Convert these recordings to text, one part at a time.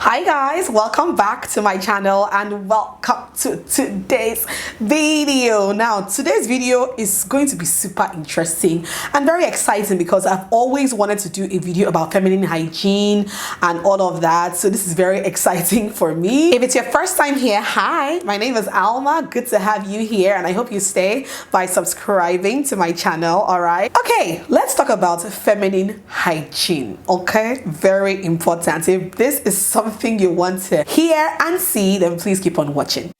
Hi guys, welcome back to my channel and welcome to today's video. Now today's video is going to be super interesting and very exciting because I've always wanted to do a video about feminine hygiene and all of that, so this is very exciting for me. If it's your first time here, hi, my name is Alma. Good to have you here and I hope you stay by subscribing to my channel. All right, okay, let's talk about feminine hygiene. Okay, very important. If this is something you want to hear and see, then please keep on watching.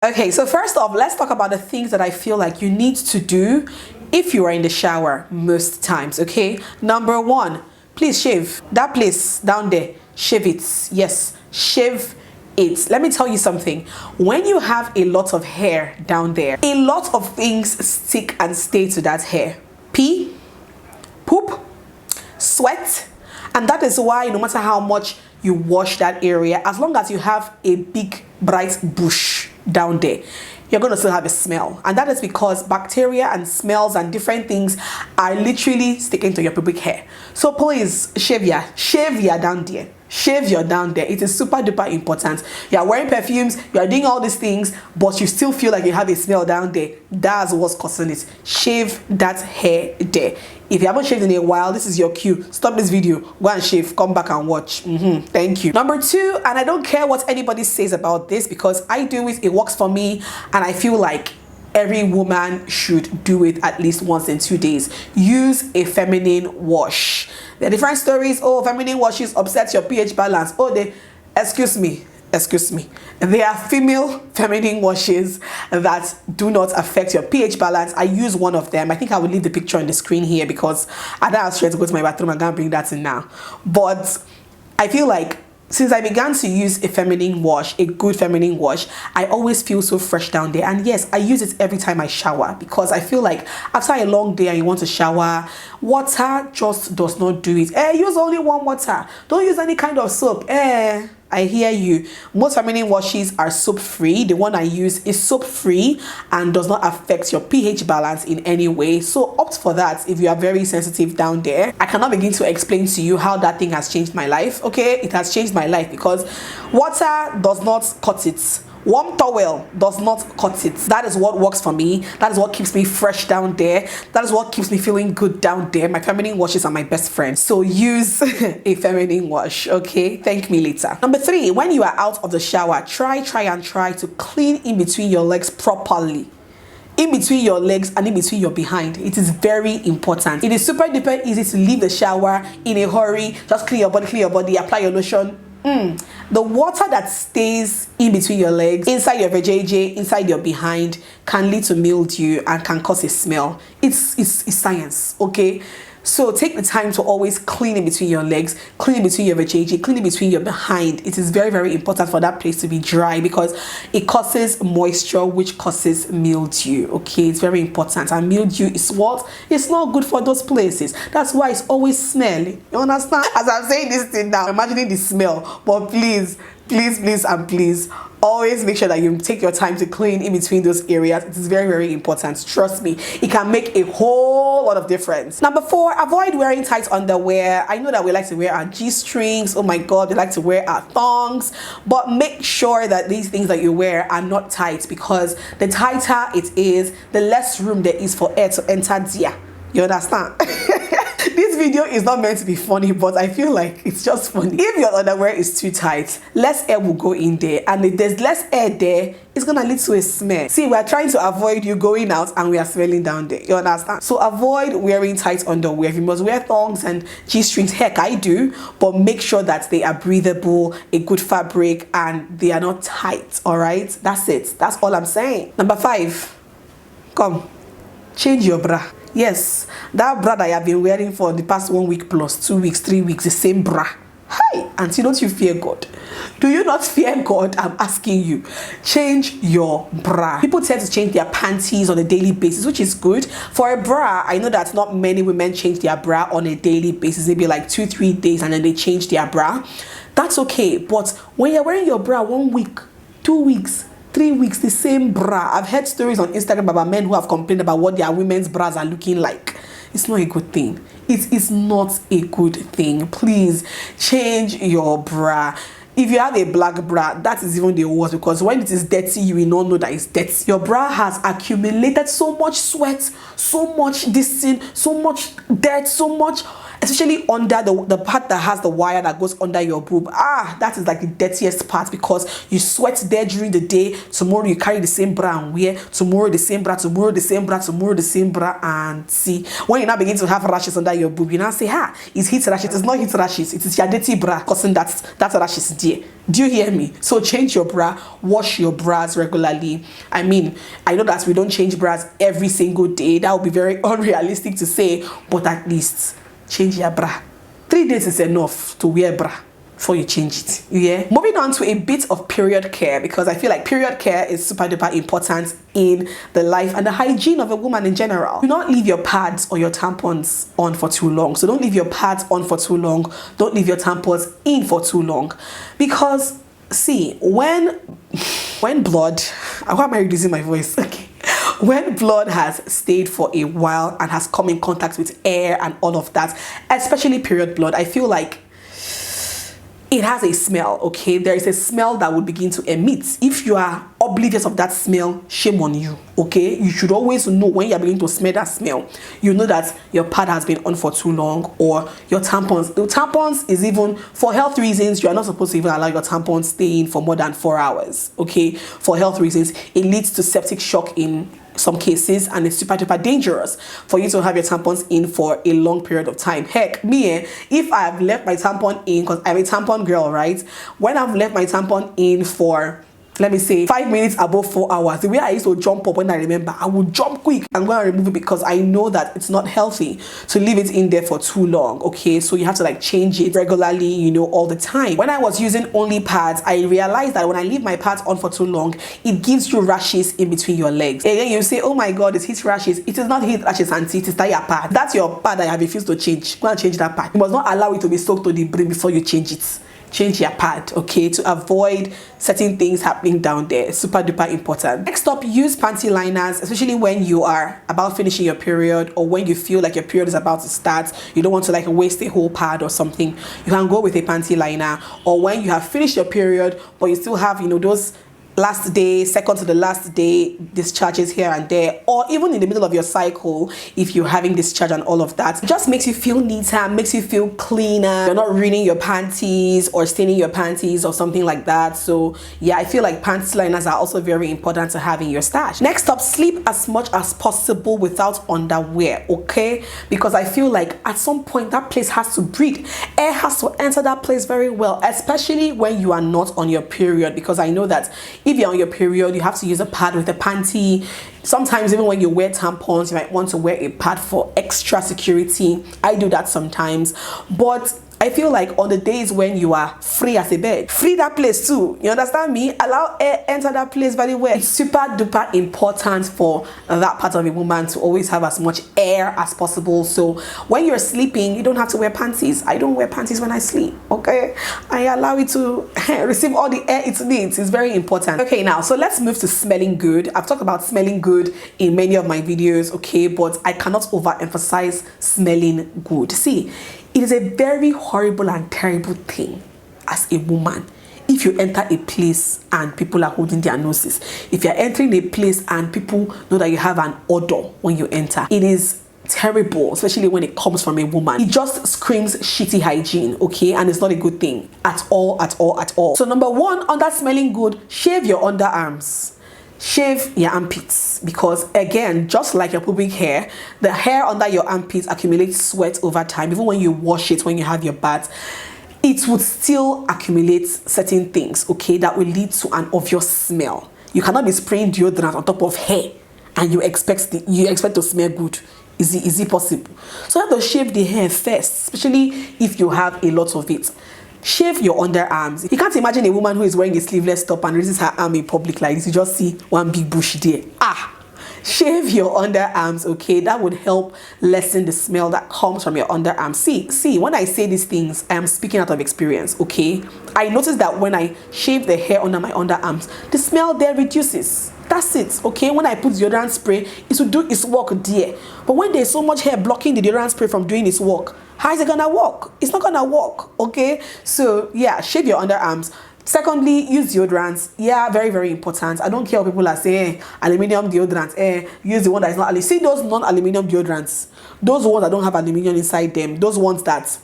Okay, so first off, let's talk about the things that I feel like you need to do if you are in the shower most times. Okay, number one, please shave that place down there. Shave it. Yes, shave it. Let me tell you something. When you have a lot of hair down there, a lot of things stick and stay to that hair. Pee, poop, sweat, and that is why no matter how much you wash that area, as long as you have a big bright bush down there, you're going to still have a smell. And that is because bacteria and smells and different things are literally sticking to your pubic hair. So please shave your down there. Shave your down there. It is super duper important. You are wearing perfumes, you are doing all these things, but you still feel like you have a smell down there. That's what's causing it. Shave that hair there. If you haven't shaved in a while, this is your cue. Stop this video, go and shave, come back and watch. Thank you. Number two, and I don't care what anybody says about this because I do it, it works for me, and I feel like every woman should do it at least once in 2 days. Use a feminine wash. There are different stories. Oh, feminine washes upset your pH balance. Oh, excuse me. There are female feminine washes that do not affect your pH balance. I use one of them. I think I will leave the picture on the screen here because I don't have straight to go to my bathroom. I'm gonna bring that in now. But I feel like since I began to use a feminine wash, a good feminine wash, I always feel so fresh down there. And yes, I use it every time I shower because I feel like after a long day and you want to shower, water just does not do it. Use only warm water. Don't use any kind of soap. I hear you. Most feminine washes are soap free. The one I use is soap free and does not affect your pH balance in any way. So opt for that if you are very sensitive down there. I cannot begin to explain to you how that thing has changed my life. Okay, it has changed my life because water does not cut it. Warm towel does not cut it. That is what works for me. That is what keeps me fresh down there. That is what keeps me feeling good down there. My feminine washes are my best friend. So use a feminine wash, okay? Thank me later. Number three, when you are out of the shower, try to clean in between your legs properly. In between your legs and in between your behind. It is very important. It is super duper easy to leave the shower in a hurry. Just clean your body, apply your lotion. The water that stays in between your legs, inside your vajayjay, inside your behind, can lead to mildew and can cause a smell. It's science, okay? So take the time to always clean in between your legs, clean in between your vajayjay, clean in between your behind. It is very, very important for that place to be dry because it causes moisture, which causes mildew, okay? It's very important. And mildew is what? It's not good for those places. That's why it's always smelly. You understand? As I'm saying this thing now, imagining the smell, but please, always make sure that you take your time to clean in between those areas. It is very, very important. Trust me, it can make a whole lot of difference. Number four, avoid wearing tight underwear. I know that we like to wear our G-strings. Oh my God, we like to wear our thongs. But make sure that these things that you wear are not tight because the tighter it is, the less room there is for air to enter there. You understand? This video is not meant to be funny, but I feel like it's just funny. If your underwear is too tight, less air will go in there, and if there's less air there, it's gonna lead to a smell. See, we are trying to avoid you going out and we are smelling down there. You understand? So avoid wearing tight underwear. You must wear thongs and G-strings. Heck, I do, but make sure that they are breathable, a good fabric, and they are not tight. All right, that's it. That's all I'm saying. Number five, come, change your bra. Yes, that bra that I have been wearing for the past 1 week plus 2 weeks, 3 weeks, the same bra. Hi, auntie, don't you fear God? Do you not fear God? I'm asking you. Change your bra. People tend to change their panties on a daily basis, which is good. For a bra, I know that not many women change their bra on a daily basis. Maybe like 2-3 days and then they change their bra. That's okay. But when you're wearing your bra 1 week, 2 weeks, 3 weeks, the same bra. I've heard stories on Instagram about men who have complained about what their women's bras are looking like. It's not a good thing. It is not a good thing. Please change your bra. If you have a black bra, that is even the worst, because when it is dirty, you will not know that it's dirty. Your bra has accumulated so much sweat, so much this thing, so much dirt, so much, especially under the part that has the wire that goes under your boob. That is like the dirtiest part, because you sweat there during the day. Tomorrow you carry the same bra and wear. Tomorrow the same bra, tomorrow the same bra, tomorrow the same bra, and see, when you now begin to have rashes under your boob, you now say, it's heat rashes. It's not heat rashes. It is your dirty bra causing that rashes there. Do you hear me? So change your bra, wash your bras regularly. I mean, I know that we don't change bras every single day. That would be very unrealistic to say, but at least change your bra. 3 days is enough to wear bra before you change it. Yeah. Moving on to a bit of period care, because I feel like period care is super duper important in the life and the hygiene of a woman in general. Do not leave your pads or your tampons on for too long. So don't leave your pads on for too long. Don't leave your tampons in for too long, because see, when blood, why am I reducing my voice? Okay. When blood has stayed for a while and has come in contact with air and all of that, especially period blood, I feel like it has a smell. Okay, there is a smell that will begin to emit. If you are oblivious of that smell, shame on you. Okay, you should always know when you're beginning to smell that smell. You know that your pad has been on for too long, or your tampons. The tampons is, even for health reasons, you are not supposed to even allow your tampons stay in for more than 4 hours. Okay, for health reasons, it leads to septic shock in some cases, and it's super duper dangerous for you to have your tampons in for a long period of time. Heck, me, if I've left my tampon in, because I'm a tampon girl, right? When I've left my tampon in for, let me say, 5 minutes above 4 hours, the way I used to jump up when I remember, I would jump quick and go and remove it, because I know that it's not healthy to leave it in there for too long. Okay, so you have to like change it regularly, you know, all the time. When I was using only pads, I realized that when I leave my pads on for too long, it gives you rashes in between your legs. And then you say, oh my god, it's heat rashes. It is not heat rashes, auntie, it is that your pad. That's your pad that you have refused to change. Go and change that pad. You must not allow it to be soaked to the brim before you change it. Change your pad, okay, to avoid certain things happening down there. Super duper important. Next up, use panty liners, especially when you are about finishing your period, or when you feel like your period is about to start. You don't want to like waste a whole pad or something. You can go with a panty liner. Or when you have finished your period, but you still have, you know, those last day, second to the last day discharges here and there, or even in the middle of your cycle, if you're having discharge and all of that, it just makes you feel neater, makes you feel cleaner. You're not ruining your panties or staining your panties or something like that. So yeah, I feel like panty liners are also very important to have in your stash. Next up, sleep as much as possible without underwear, okay? Because I feel like at some point that place has to breathe. Air has to enter that place very well, especially when you are not on your period, because I know that if you're on your period, you have to use a pad with a panty. Sometimes even when you wear tampons, you might want to wear a pad for extra security. I do that sometimes, but I feel like on the days when you are free as a bird, free that place too. You understand me? Allow air enter that place very well. It's super duper important for that part of a woman to always have as much air as possible. So when you're sleeping, you don't have to wear panties. I don't wear panties when I sleep, okay? I allow it to receive all the air it needs. It's very important. Okay, now, so let's move to smelling good. I've talked about smelling good in many of my videos, okay? But I cannot overemphasize smelling good. See, it is a very horrible and terrible thing as a woman if you enter a place and people are holding their noses. If you're entering a place and people know that you have an odor when you enter, it is terrible, especially when it comes from a woman. It just screams shitty hygiene, okay? And it's not a good thing at all, at all, at all. So number one, under smelling good, shave your underarms. Shave your armpits, because again, just like your pubic hair, the hair under your armpits accumulates sweat over time. Even when you wash it, when you have your bath, it would still accumulate certain things, okay, that will lead to an obvious smell. You cannot be spraying deodorant on top of hair and you expect to smell good. Is it possible? So you have to shave the hair first, especially if you have a lot of it. Shave your underarms. You can't imagine a woman who is wearing a sleeveless top and raises her arm in public like this. You just see one big bush there. shave your underarms, okay? That would help lessen the smell that comes from your underarms. See, when I say these things, I am speaking out of experience, okay? I noticed that when I shave the hair under my underarms, the smell there reduces. That's it, okay? When I put deodorant spray, it will do its work there. But when there's so much hair blocking the deodorant spray from doing its work, how is it gonna work? It's not gonna work, okay? So yeah, shave your underarms. Secondly, use deodorants. Yeah, very, very important. I don't care what people are saying. Aluminium deodorant. Use the one that is not. See those non-aluminium deodorants. Those ones that don't have aluminium inside them. Those ones that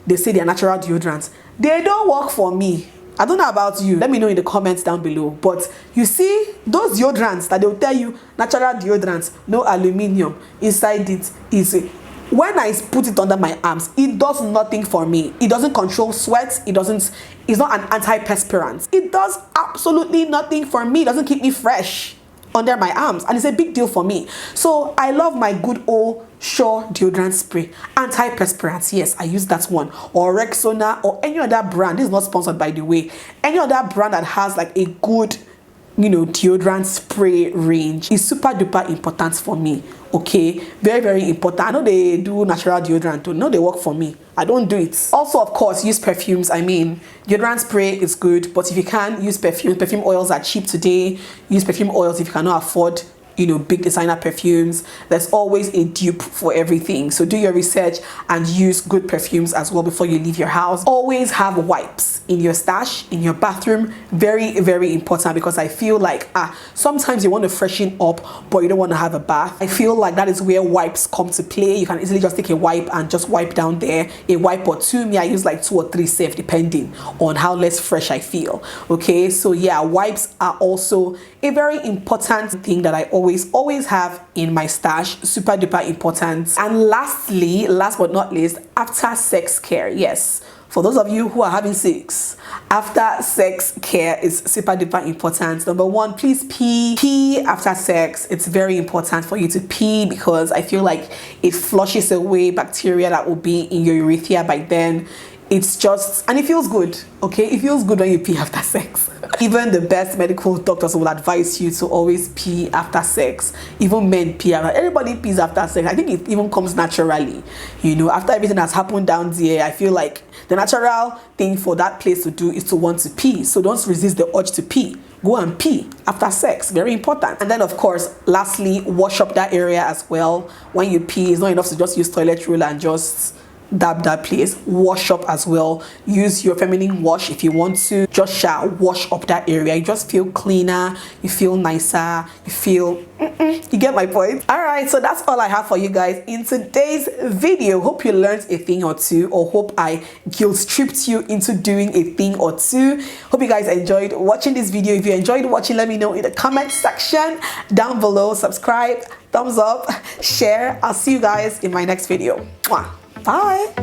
they say they are natural deodorants. They don't work for me. I don't know about you. Let me know in the comments down below. But you see, those deodorants that they will tell you natural deodorants, no aluminium inside it is. When I put it under my arms, it does nothing for me. It doesn't control sweat. It's not an antiperspirant. It does absolutely nothing for me. It doesn't keep me fresh under my arms. And it's a big deal for me. So I love my good old Sure deodorant spray. Antiperspirant. Yes, I use that one. Or Rexona or any other brand. This is not sponsored, by the way. Any other brand that has like a good, deodorant spray range is super duper important for me. Okay, very, very important. I know they do natural deodorant too. No, they work for me. I don't do it. Also, of course, use perfumes. I mean, deodorant spray is good, but if you can use perfume oils are cheap today. Use perfume oils if you cannot afford big designer perfumes. There's always a dupe for everything. So do your research and use good perfumes as well before you leave your house. Always have wipes in your stash, in your bathroom. Very, very important, because I feel like sometimes you want to freshen up, but you don't want to have a bath. I feel like that is where wipes come to play. You can easily just take a wipe and just wipe down there. A wipe or two. Me, I use like 2 or 3 safe, depending on how less fresh I feel. Okay, so yeah, wipes are also a very important thing that I always have in my stash. Super duper important. And lastly, last but not least, after sex care. Yes, for those of you who are having sex, after sex care is super duper important. Number one, please pee after sex. It's very important for you to pee, because I feel like it flushes away bacteria that will be in your urethra by then. It's just, and it feels good, okay? It feels good when you pee after sex. Even the best medical doctors will advise you to always pee after sex. Even men pee after. Everybody pees after sex. I think it even comes naturally. After everything has happened down there, I feel like the natural thing for that place to do is to want to pee. So don't resist the urge to pee. Go and pee after sex. Very important. And then, of course, lastly, wash up that area as well. When you pee, it's not enough to just use toilet roll and just dab that place. Wash up as well. Use your feminine wash if you want to. Just wash up that area. You just feel cleaner, you feel nicer, you feel you get my point. All right, so that's all I have for you guys in today's video. Hope you learned a thing or two, or hope I guilt tripped you into doing a thing or two. Hope you guys enjoyed watching this video. If you enjoyed watching, let me know in the comment section down below. Subscribe, thumbs up, share. I'll see you guys in my next video. Mwah. Bye.